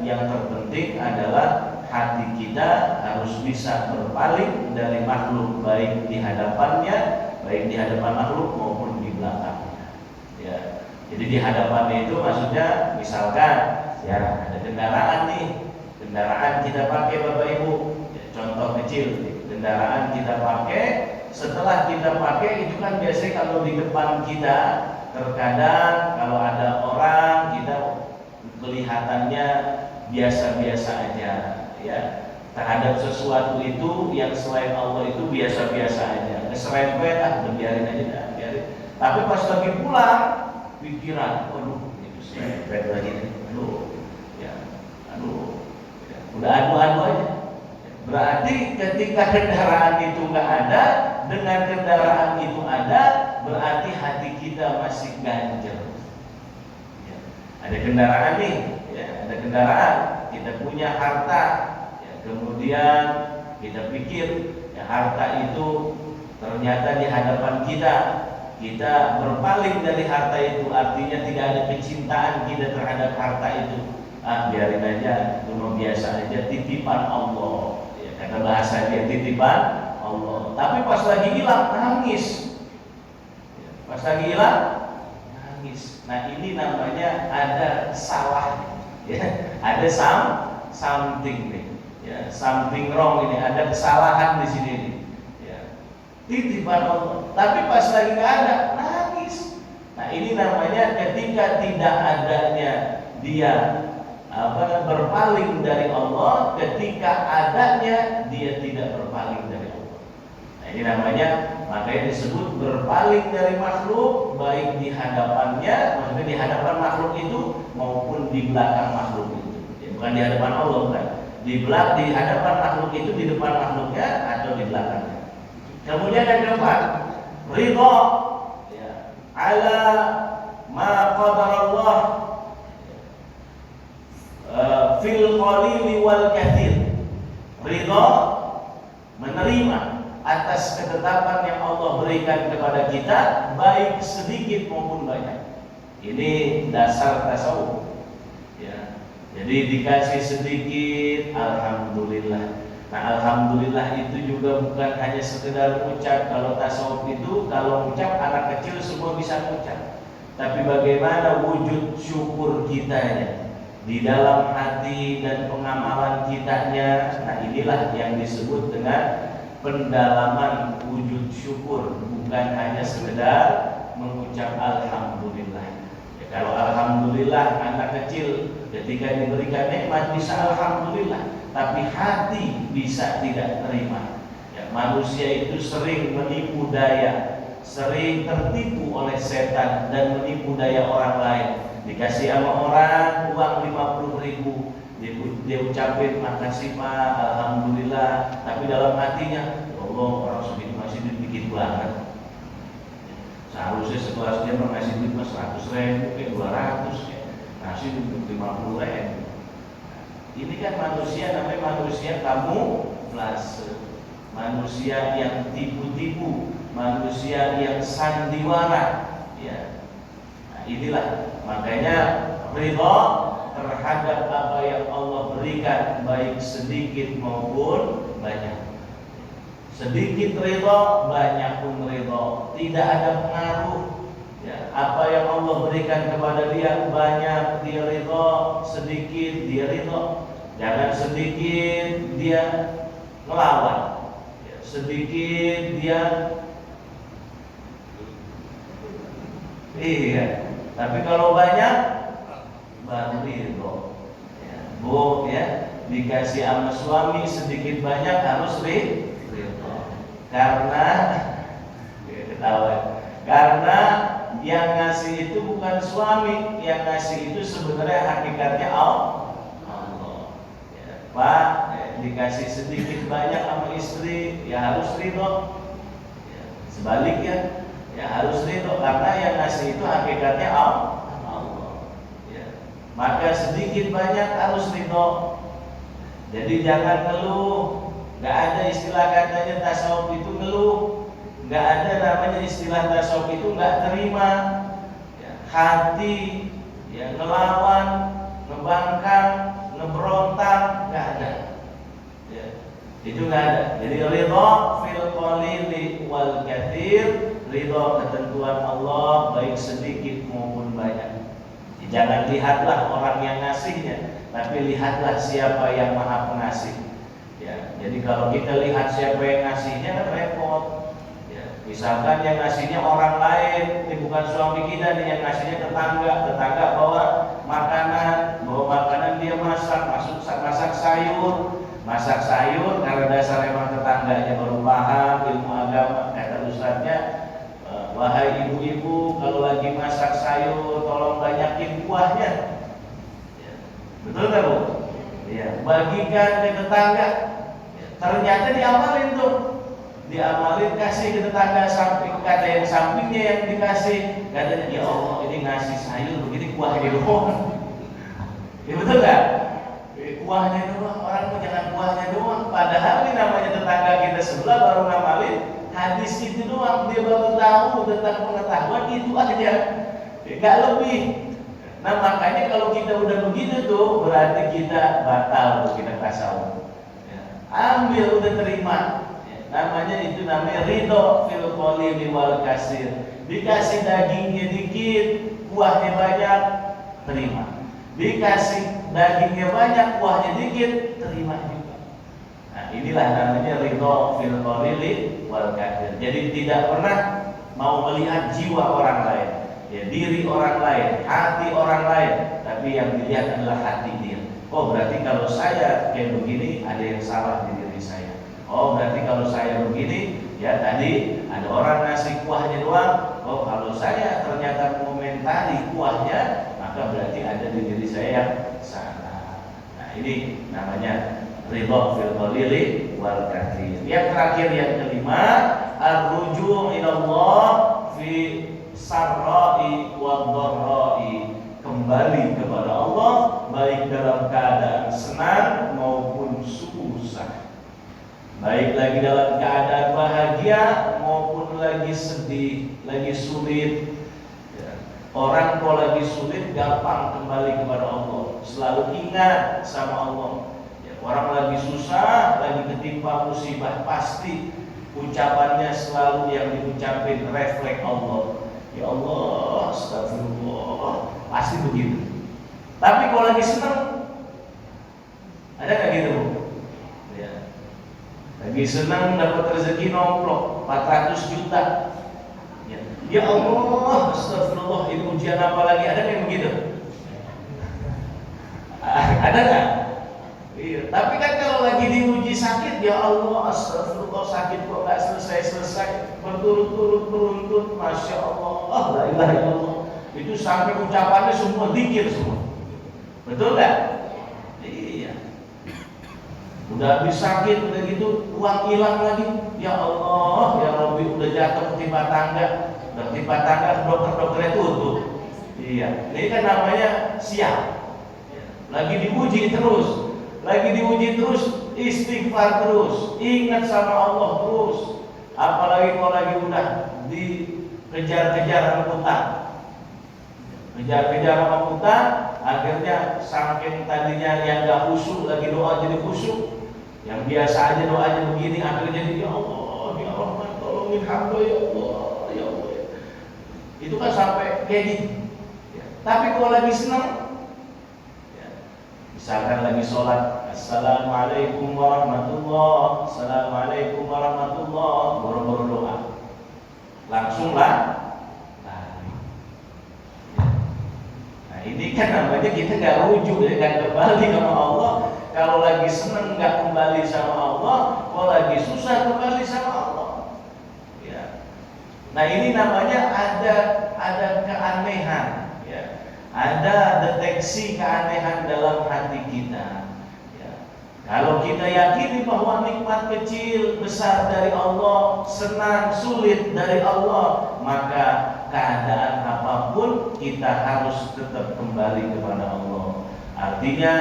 yang terpenting adalah hati kita harus bisa berpaling dari makhluk, baik di hadapannya, baik di hadapan makhluk maupun di belakangnya. Ya. Jadi di hadapannya itu maksudnya misalkan ya ada kendaraan nih, kendaraan kita pakai Bapak Ibu, ya, contoh kecil, kendaraan kita pakai, setelah kita pakai itu kan biasanya kalau di depan kita terkadang kalau ada orang kita kelihatannya biasa-biasa aja, ya terhadap sesuatu itu yang selain Allah itu biasa-biasa aja, keserempet biarin aja dah, biarin. Tapi pas lagi pulang pikiran, aduh itu serempet lagi nih, aduh, ya, udah adu-adu aja. Berarti ketika kendaraan itu nggak ada, dengan kendaraan itu ada, berarti hati kita masih ganjel. Ya. Ada kendaraan nih, ya, ada kendaraan, kita punya harta, ya, kemudian kita pikir ya, harta itu ternyata di hadapan kita berpaling dari harta itu, artinya tidak ada kecintaan kita terhadap harta itu. Biarin aja, itu biasa aja, titipan Allah. Kata bahasa dia titipan Allah. Tapi pas lagi hilang nangis. Pas lagi hilang nangis. Nah ini namanya ada salah. Ya, ada something nih. Ya, something wrong ini. Ada kesalahan di sini nih. Ya, titipan Allah. Tapi pas lagi nggak ada nangis. Nah ini namanya ketika tidak adanya dia berpaling dari Allah, ketika adanya dia tidak berpaling dari Allah. Nah ini namanya, makanya disebut berpaling dari makhluk, baik di hadapannya, maksudnya di hadapan makhluk itu maupun di belakang makhluk itu. Ya, bukan di hadapan Allah, bukan. Di hadapan makhluk itu, di depan makhluknya atau di belakangnya. Kemudian yang keempat, ridha ya, ala ma qadarallah fil qalili wal kathir. Ridha menerima atas ketetapan yang Allah berikan kepada kita, baik sedikit maupun banyak. Ini dasar tasawuf. Ya. Jadi dikasih sedikit, alhamdulillah. Nah, alhamdulillah itu juga bukan hanya sekedar ucap. Kalau tasawuf itu, kalau ucap anak kecil semua bisa ucap. Tapi bagaimana wujud syukur kitanya di dalam hati dan pengamalan kitanya. Nah inilah yang disebut dengan pendalaman wujud syukur, bukan hanya sekedar mengucap alhamdulillah. Ya, kalau alhamdulillah anak kecil ketika diberikan nikmat bisa alhamdulillah, tapi hati bisa tidak terima. Ya, manusia itu sering menipu daya, sering tertipu oleh setan dan menipu daya orang lain. Dikasih sama orang uang 50.000, dia ucapin makasih Pak, alhamdulillah, tapi dalam hatinya, ya Allah orang segitu masih duit dikit banget. Seharusnya setelah dia mengasih duit 100.000, 200, ya. Ngasih duit 50.000. Ini kan manusia namanya manusia kamuflase, manusia yang tipu-tipu, manusia yang sandiwara. Ya. Nah, inilah makanya ridha terhadap apa yang Allah berikan, baik sedikit maupun banyak. Sedikit ridha, banyak pun ridha, tidak ada pengaruh. Ya, apa yang Allah berikan kepada dia, banyak dia ridha, sedikit dia ridha. Jangan sedikit dia melawan, ya, sedikit dia iya. Tapi kalau banyak baru ridho. Ya, Bu ya, dikasih sama suami sedikit banyak harus ridho. Karena ya, ketahuan. Karena yang ngasih itu bukan suami, yang ngasih itu sebenarnya hakikatnya Allah. Ya, Pak, ya, dikasih sedikit banyak sama istri, ya harus ridho. Ya, sebaliknya ya harus ridho, karena yang ngasih itu hakikatnya Allah. Ya. Maka sedikit banyak harus ridho. Jadi jangan ngeluh. Nggak ada istilah katanya tasawuf itu ngeluh. Nggak ada namanya istilah tasawuf itu nggak terima. Ya, hati ya ngelawan, ngebangkang, ngeberontak, nggak ada. Ya, itu nggak ada. Jadi ridho fil qalili wal katsir, ridho ketentuan Allah baik sedikit maupun banyak. Jangan lihatlah orang yang ngasihnya, tapi lihatlah siapa yang Maha Pengasih. Ya, jadi kalau kita lihat siapa yang ngasihnya kan repot. Ya, misalkan yang ngasihnya orang lain, ini bukan suami kita nih yang ngasihnya tetangga bawa makanan dia masak sayur karena dasar emang tetangganya baru paham ilmu agama, kata ustadznya, wahai ibu-ibu kalau lagi masak sayur tolong banyakin kuahnya. Ya, betul nggak Bu? Ya, bagikan ke tetangga. Ya, ternyata diamalin tuh, kasih ke tetangga samping, kata yang sampingnya yang dikasih, katanya ya Allah ini ngasih sayur begini kuahnya doang. Ya betul nggak? Kuahnya doang, orang mau jangan kuahnya doang. Padahal ini namanya tetangga kita sebelah baru ngamalin hadis itu doang, dia baru tahu tentang pengetahuan itu aja, nggak lebih. Nah makanya kalau kita udah begitu tuh berarti kita batal, kita tasawuf. Ya, ambil udah terima. Ya, namanya ridho fil qalili wal kasir. Dikasih dagingnya dikit, kuahnya banyak, terima. Dikasih dagingnya banyak, kuahnya dikit, terima juga. Nah inilah namanya ridho fil qalili wal katsir. Jadi tidak pernah mau melihat jiwa orang lain, ya diri orang lain, hati orang lain, tapi yang dilihat adalah hati dia. Oh berarti kalau saya kayak begini ada yang salah di diri saya. Oh berarti kalau saya begini, ya tadi ada orang ngasih kuahnya doang. Oh kalau saya ternyata mengomentari kuahnya, maka berarti ada di diri saya yang salah. Nah ini namanya ridho fil qalili wal katsir. Yang terakhir yang kelima, ar-ruju' ila Allah fi sarra'i wad dharra'i, kembali kepada Allah baik dalam keadaan senang maupun susah. Baik lagi dalam keadaan bahagia maupun lagi sedih, lagi sulit. Orang kalau lagi sulit gampang kembali kepada Allah, selalu ingat sama Allah. Ya, orang lagi susah, lagi ketimpa musibah, pasti ucapannya selalu yang diucapin refleks Allah. Ya Allah, astagfirullah, pasti begitu. Tapi kalau lagi senang, ada nggak gitu Bu? Ya. Lagi senang dapat rezeki nomplok 400 juta. Ya Allah, astagfirullah, ini ujian apa lagi? Ada yang begitu? Ada nggak? Iya. Tapi kan kalau lagi diuji sakit, ya Allah, astagfirullah, sakit kok nggak selesai, berturut-turut, masya Allah, la ilaha illallah. Itu sampai ucapannya semua dikir semua. Betul nggak? Iya. Udah habis sakit, udah gitu, uang hilang lagi. Ya Allah, ya Rabbi, udah jatuh ketimpa tangga. Ketimpa tangga, dokter-dokternya tutup. Iya, ini kan namanya siap. Lagi diuji terus, istighfar terus, ingat sama Allah terus. Apalagi kalau lagi udah dikejar-kejar angkutan, akhirnya saking tadinya yang gak khusyuk lagi doa jadi khusyuk, yang biasa aja doanya begini akhirnya jadi ya Allah, ya Rahman, tolongin hamba ya Allah. Itu kan sampai kayak gitu. Ya. Tapi kalau lagi senang, ya. Misalkan lagi sholat, assalamualaikum warahmatullah, assalamualaikum warahmatullah, boro-boro doa, langsunglah lari. Ya. Nah ini kan namanya kita nggak rujuk, ya, nggak kembali sama Allah. Kalau lagi senang nggak kembali sama Allah, kalau lagi susah kembali sama Allah. Nah ini namanya ada keanehan, ya. Ada deteksi keanehan dalam hati kita. Ya. Kalau kita yakini bahwa nikmat kecil besar dari Allah, senang sulit dari Allah, maka keadaan apapun kita harus tetap kembali kepada Allah. Artinya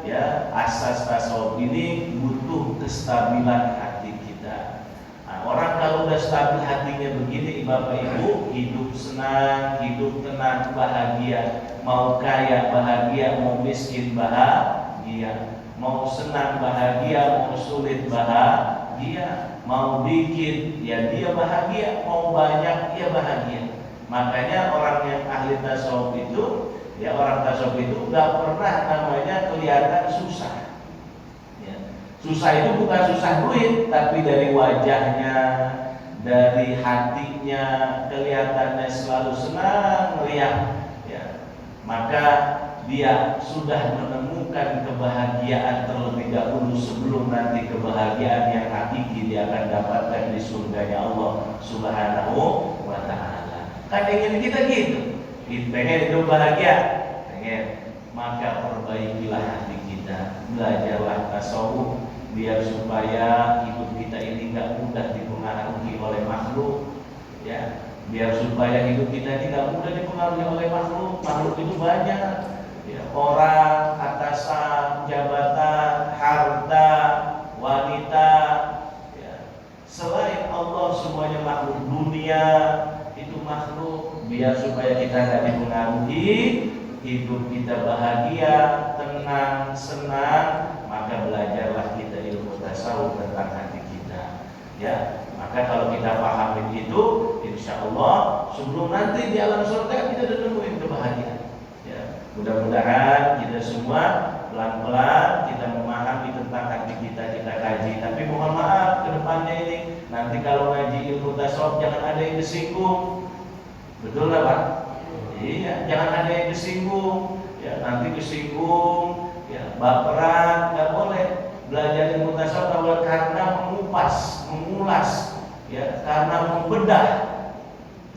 ya asas tasawuf ini butuh kestabilan hati kita. Nah, orang kalau udah stabil hatinya begini, Bapak Ibu, hidup senang, hidup tenang, bahagia. Mau kaya bahagia, mau miskin bahagia. Mau senang bahagia, mau sulit bahagia. Mau dikit ya dia bahagia, mau banyak dia bahagia. Makanya orang yang ahli tasawuf itu, ya orang tasawuf itu gak pernah namanya kelihatan susah. Ya. Susah itu bukan susah duit, tapi dari wajahnya, dari hatinya kelihatannya selalu senang, meriah. Ya. Maka dia sudah menemukan kebahagiaan terlebih dahulu sebelum nanti kebahagiaan yang hakiki dia akan dapatkan di surganya Allah Subhanahu wa Ta'ala. Kan ingin kita gitu, pengen hidup bahagia, pengen, maka perbaikilah hati kita, belajarlah tasawuf biar supaya hidup kita ini nggak mudah dipengaruhi oleh makhluk, ya, biar supaya hidup kita ini nggak mudah dipengaruhi oleh makhluk. Makhluk itu banyak, ya, orang, atasan, jabatan, harta, wanita, ya. Selain Allah semuanya makhluk, dunia itu makhluk. Biar supaya kita nggak dipengaruhi, hidup kita bahagia, tenang, senang, maka belajarlah kita ilmu tasawuf tentang hati kita. Ya, maka kalau kita pahami itu, insya Allah sebelum nanti di alam surga kita udah nemuin kebahagiaan. Ya, mudah-mudahan kita semua pelan-pelan kita memahami tentang hati kita kaji. Tapi mohon maaf ke depannya ini, nanti kalau ngaji ilmu tasawuf jangan ada yang disinggung. Betul lah Pak? Iya, jangan ada yang disinggung. Ya, nanti disinggung, ya, baperan, nggak boleh. Belajar ilmu tasawuf karena mengupas, mengulas, ya, karena membedah,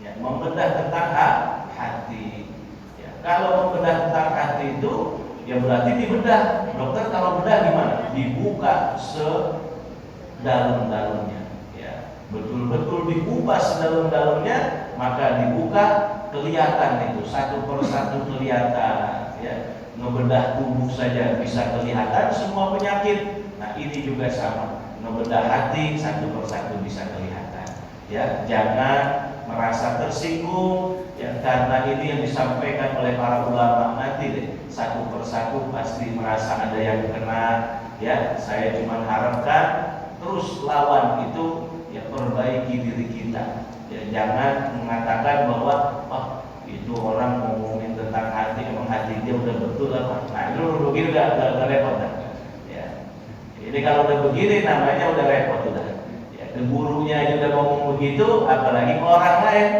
ya, membedah tentang hati. Ya, kalau membedah tentang hati itu, ya berarti dibedah. Dokter kalau bedah gimana? Dibuka sedalam-dalamnya, ya, betul-betul dibuka sedalam-dalamnya, maka dibuka kelihatan itu satu persatu kelihatan, ya. Ngebedah tubuh saja bisa kelihatan semua penyakit. Nah ini juga sama, ngebedah hati satu persatu bisa kelihatan. Ya, jangan merasa tersinggung, ya, karena ini yang disampaikan oleh para ulama. Nanti deh satu persatu pasti merasa ada yang kena. Ya, saya cuma harapkan terus lawan itu, ya, perbaiki diri kita. Ya, jangan mengatakan bahwa itu orang ngomongin tentang hati, emang hati dia udah betul apa? Nah itu udah begini udah repot dah. Ya. Ini kalau udah begini namanya udah repot udah. Ya, ke gurunya aja udah ngomong begitu, apalagi ke orang lain.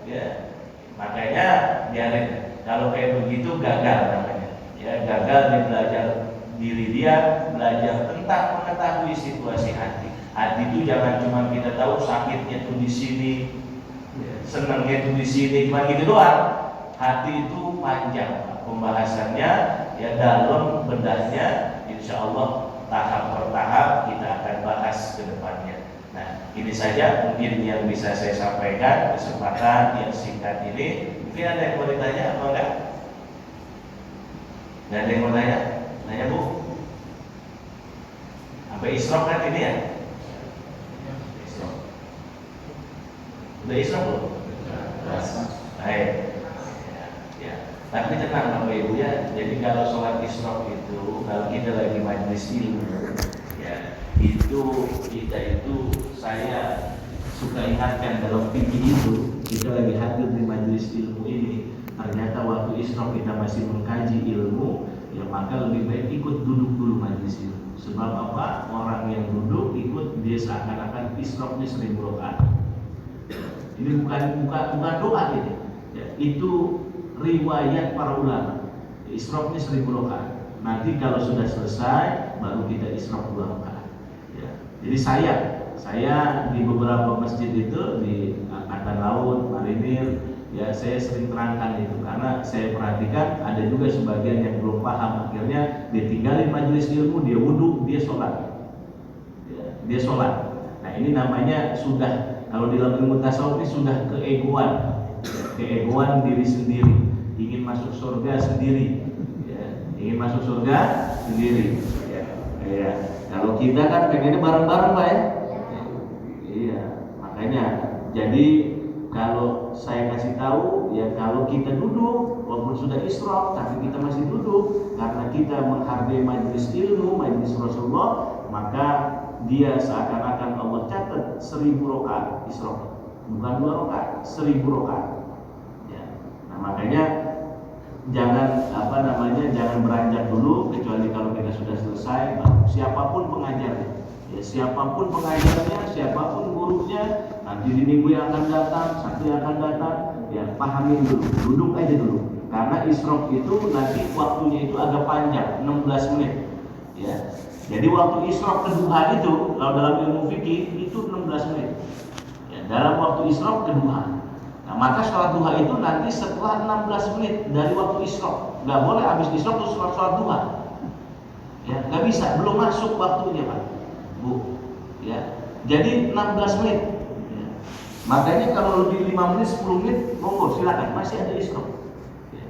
Ya. Makanya biarin. Kalau kayak begitu gagal namanya. Ya, gagal dia belajar diri dia, belajar tentang mengetahui situasi hati. Hati itu jangan cuma kita tahu sakitnya tuh di sini, senangnya itu di sini, cuma gitu doang. Hati itu panjang pembahasannya, ya, dalam bedahnya. Insya Allah tahap per tahap kita akan bahas ke depannya. Nah, ini saja mungkin yang bisa saya sampaikan kesempatan yang singkat ini. Mungkin ada yang mau ditanya apa enggak? Nggak ada yang mau tanya? Nanya Bu? Sampai Isra kan ini ya? Isra. Udah Isra belum? Baik. Ya. Tapi tenang Bapak Ibu ya. Jadi kalau sholat Isra itu, kalau kita lagi majelis ilmu, ya, itu kita itu saya suka ingatkan dalam fikih itu, kita lagi hadir di majelis ilmu ini, ternyata waktu Isra kita masih mengkaji ilmu, ya maka lebih baik ikut duduk dulu majelis ilmu. Sebab apa? Orang yang duduk ikut dia seakan-akan Isra-nya 1000 rakaat. Ini bukan doa ini. Ya, itu riwayat para ulama. Isra-nya 1000 rakaat. Nanti kalau sudah selesai baru kita Isra 2 rakaat. Ya. Jadi saya di beberapa masjid itu di Angkatan Laut, Marinir, ya saya sering terangkan itu karena saya perhatikan ada juga sebagian yang belum paham, akhirnya dia tinggalin majelis ilmu, dia wudhu, dia sholat, ya, dia sholat. Nah ini namanya sudah, kalau di dalam ilmu tasawuf ini sudah keegoan diri sendiri, ingin masuk surga sendiri, ya, ingin masuk surga sendiri. Ya. Kalau kita kan pengennya bareng-bareng Pak ya. Iya, makanya jadi kalau saya kasih tahu ya, kalau kita duduk walaupun sudah isyraq tapi kita masih duduk karena kita menghargai majelis ilmu, majelis Rasulullah, maka dia seakan-akan Allah catat 1000 rakaat isyraq, bukan 2 rakaat, 1000 rakaat. Ya. Nah, makanya jangan jangan beranjak dulu kecuali kalau kita sudah selesai. Siapapun pengajarnya, ya siapapun pengajarnya, siapapun gurunya, nanti di minggu yang akan datang, Sabtu yang akan datang, ya pahamin dulu, duduk aja dulu. Karena isyraq itu nanti waktunya itu agak panjang, 16 menit. Ya. Jadi waktu isyraq kedua itu, kalau dalam ilmu fikih itu 16 menit. Ya, dalam waktu isyraq kedua. Nah, maka sholat duha itu nanti setelah 16 menit dari waktu isyraq. Nggak boleh habis isyraq terus sholat duha. Ya, nggak bisa, belum masuk waktunya Pak, Bu. Ya, jadi 16 menit. Ya. Makanya kalau lebih 5 menit, 10 menit, monggo silakan, masih ada isyraq. Ya.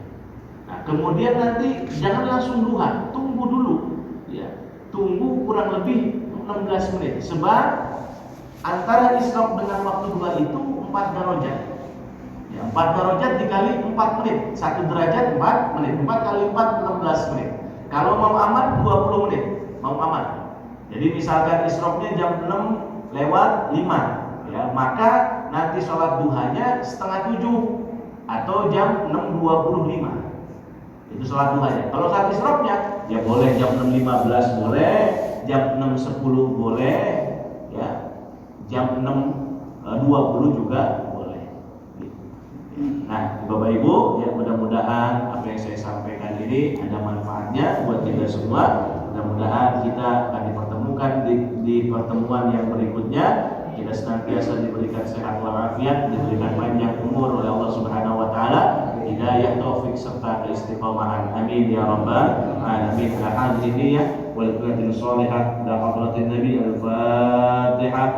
Nah, kemudian nanti jangan langsung duha, tunggu dulu. Ya, tunggu kurang lebih 16 menit. Sebab antara isyraq dengan waktu duha itu 4 derajat. Ya, 4 derajat dikali 4 menit, 1 derajat 4 menit, 4 kali 4 16 menit. Kalau mau aman 20 menit, mau aman. Jadi misalkan isyraqnya jam 6 lewat 5, ya, maka nanti sholat duhanya setengah 7 atau jam 6.25. Itu sholat duhanya. Kalau saat isyraqnya ya boleh jam 6.15 boleh, jam 6.10 boleh, ya, jam 6.20 juga. Nah, Bapak Ibu, ya mudah-mudahan apa yang saya sampaikan ini ada manfaatnya buat kita semua. Mudah-mudahan kita akan dipertemukan di pertemuan yang berikutnya. Kita senantiasa diberikan sehat walafiat, diberikan panjang umur oleh Allah Subhanahu wa taala, hidayah, taufik serta keistiqomahan. Amin ya rabbal alamin. Alhamdulillah wal qiyamah shalihat la hadratin nabi al-Fatihah.